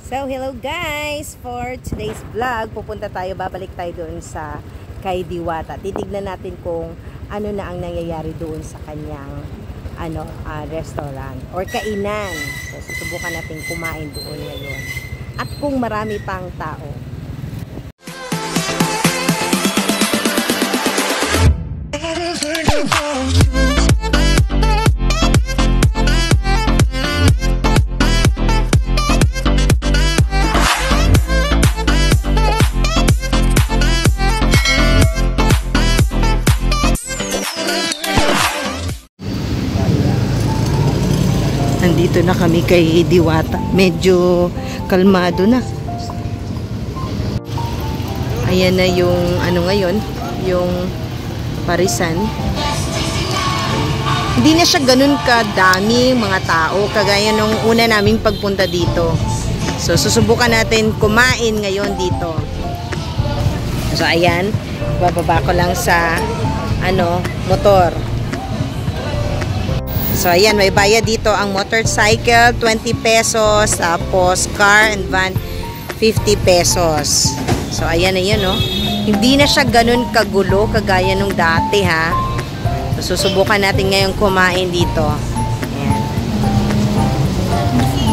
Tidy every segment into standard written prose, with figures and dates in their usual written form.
So, hello guys! For today's vlog, babalik tayo doon sa kay Diwata. Titignan natin kung ano na ang nangyayari doon sa kanyang restaurant or kainan. So, susubukan natin kumain doon ngayon. At kung marami pang tao. Nandito na kami kay Diwata. Medyo kalmado na. Ayan na yung ngayon, yung parisan. Hindi na siya ganun kadami mga tao kagaya nung una naming pagpunta dito. So susubukan natin kumain ngayon dito. So ayan, bababa ko lang sa motor. So, ayan, may bayad dito ang motorcycle, 20 pesos. Tapos, car and van, 50 pesos. So, ayan na yun, no? Hindi na siya ganun kagulo, kagaya nung dati, ha? So, susubukan natin ngayong kumain dito. Ayan.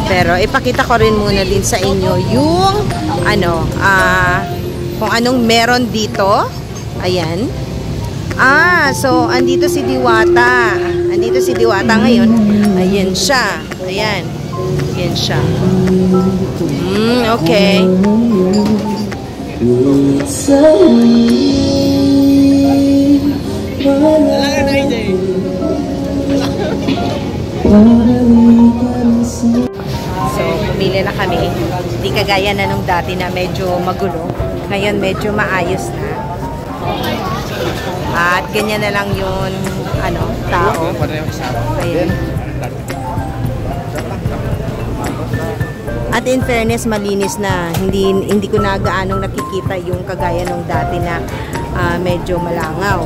Pero, ipakita ko rin muna din sa inyo yung, kung anong meron dito. Ayan. So, andito si Diwata. Andito si Diwata ngayon. Ayan siya. Ayan. Ayan siya. Okay. So, pumili na kami. Hindi kagaya na nung dati na medyo magulo. Ngayon, medyo maayos na. At ganyan na lang yung tao. Ayan. At in fairness, malinis na. Hindi ko na gaanong nakikita yung kagaya nung dati na medyo malangaw.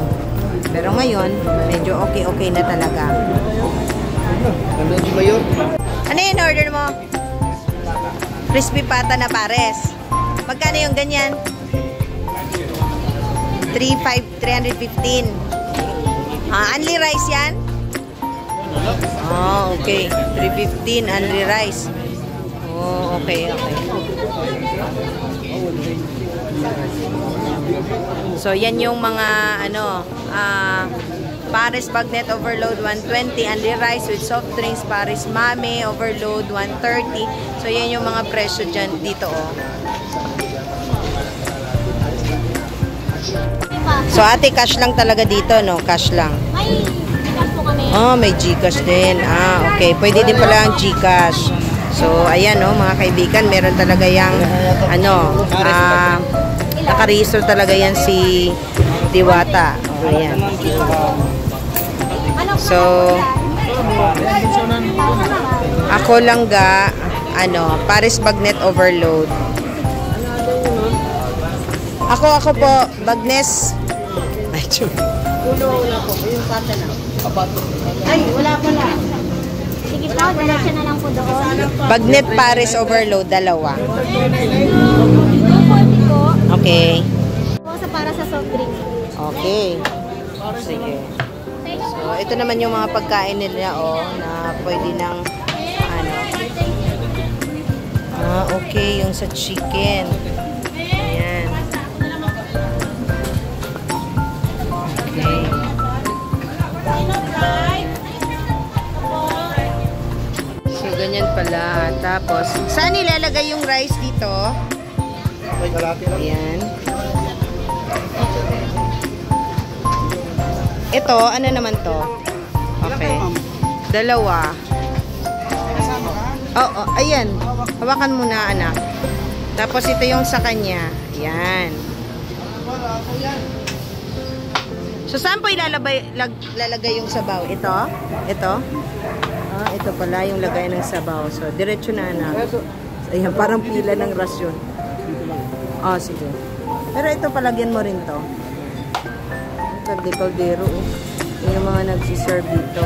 Pero ngayon, medyo okay na talaga. Ano yung order mo? Crispy pata na pares. Magkano yung ganyan? 315. Only rice yan? Oh, okay. 315 only rice. Oh, okay. So, yan yung mga Paris Bagnet Overload 120, only rice with soft drinks, Paris Mame Overload 130. So, yan yung mga presyo dyan dito, oh. So, ate, cash lang talaga dito, no? Cash lang. May Gcash po kami. Oh, may Gcash din. Okay. Pwede din pala ang Gcash. So, ayan, no, mga kaibigan, meron talaga yung, nakaregister talaga yan si Diwata. Ayan. So, ako lang Paris Bagnet Overload. Ako po, Bagnes. Ay, chum. Wala po. Yung pata na. Ay, wala pala. Sige po, diretso na lang po doon. Bagnet Paris Overload, dalawa. 240 po. Okay. Po para sa soft drinks. Okay. Sige. So, ito naman yung mga pagkain nila, na pwede ng, okay, yung sa chicken. So, ganyan pala. Tapos, saan nilalagay yung rice dito? Ayan. Ito, ano naman to? Okay. Dalawa. Oo, ayan. Hawakan mo na, anak. Tapos, ito yung sa kanya. Ayan. So, saan po ilalagay yung sabaw? Ito? Ito? Ito pala yung lagay ng sabaw. So, diretso na, anak. Ayan, parang pila ng rasyon. Sige. Pero ito, palagyan mo rin to. Kaldero. Yung mga nagsiserve dito.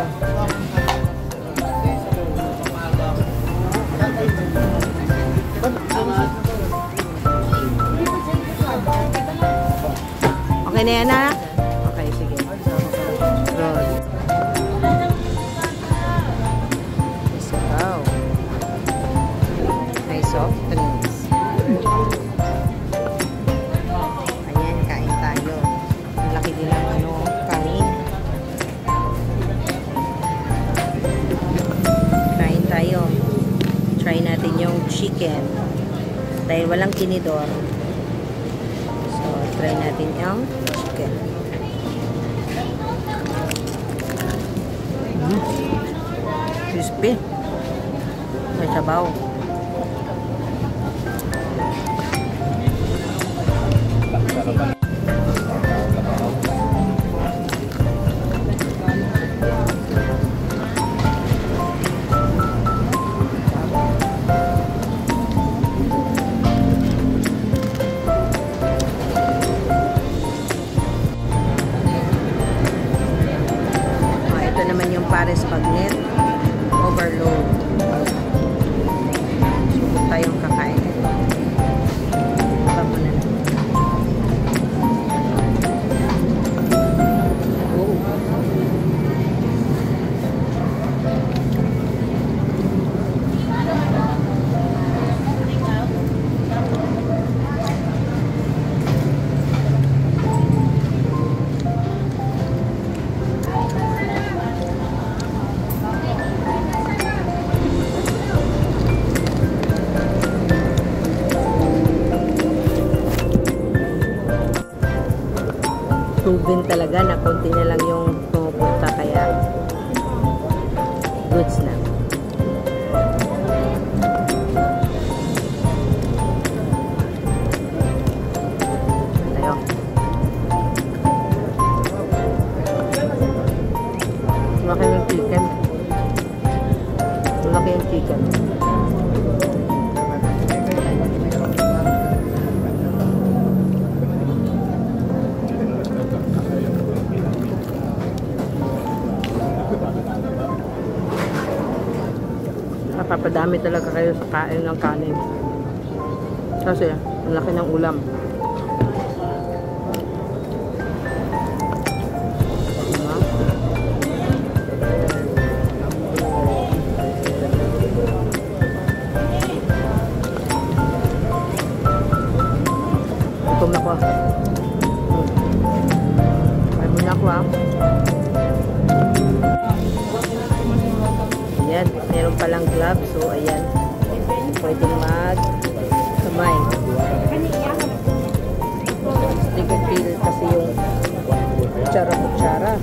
Okay na yan, ha? Okay, sige. Roll. Let's go. Nice soft drinks. Ayan, kain tayo. Malaki din ang kanin. Kain tayo. Try natin yung chicken. Dahil walang tinidor. So, try natin yung chicken. Crispy. May sabaw. Pares Bagnet overload. So, tayong kakain. Baba na lang. Oh. Proven talaga na konti na lang yung pumupunta, kaya goods na. Tayo. Malaki yung chicken. Malaki yung chicken. Papadami talaga kayo sa kain ng kanin. Kasi, ang laki ng ulam. Gutom na ko. Kaya mo na ko, ha. Ayan, meron palang gloves. So, ayan. Pwedeng mag-kamay. Hindi ko feel kasi yung kutsara-kutsara.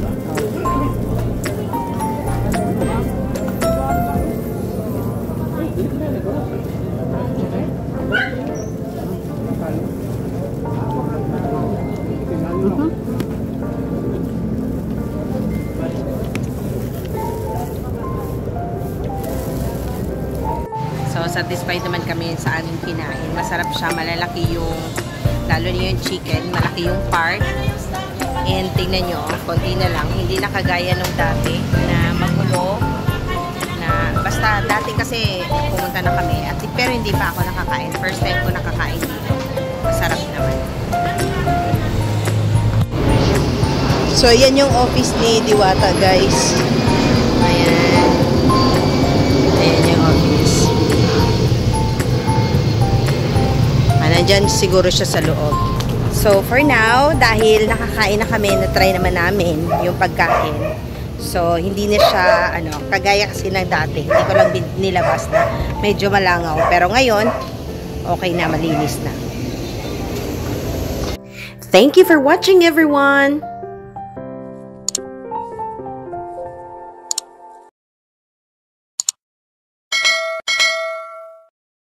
So, satisfied naman kami sa aming kinain. Masarap siya, malalaki yung, lalo na yung chicken, malaki yung part. And tingnan nyo, konti na lang. Hindi na kagaya nung dati na magulo. Na, basta dati kasi pumunta na kami. Pero hindi pa ako nakakain. First time ko nakakain dito. Masarap naman. So, yan yung office ni Diwata, guys. Ayan. Ayan yung office. Nandyan siguro siya sa loob. So, for now, dahil nakakain na kami, na-try naman namin yung pagkain. So, hindi na siya, kagaya kasi ng dati. Hindi ko lang nilabas na medyo malangaw. Pero ngayon, okay na, malinis na. Thank you for watching, everyone!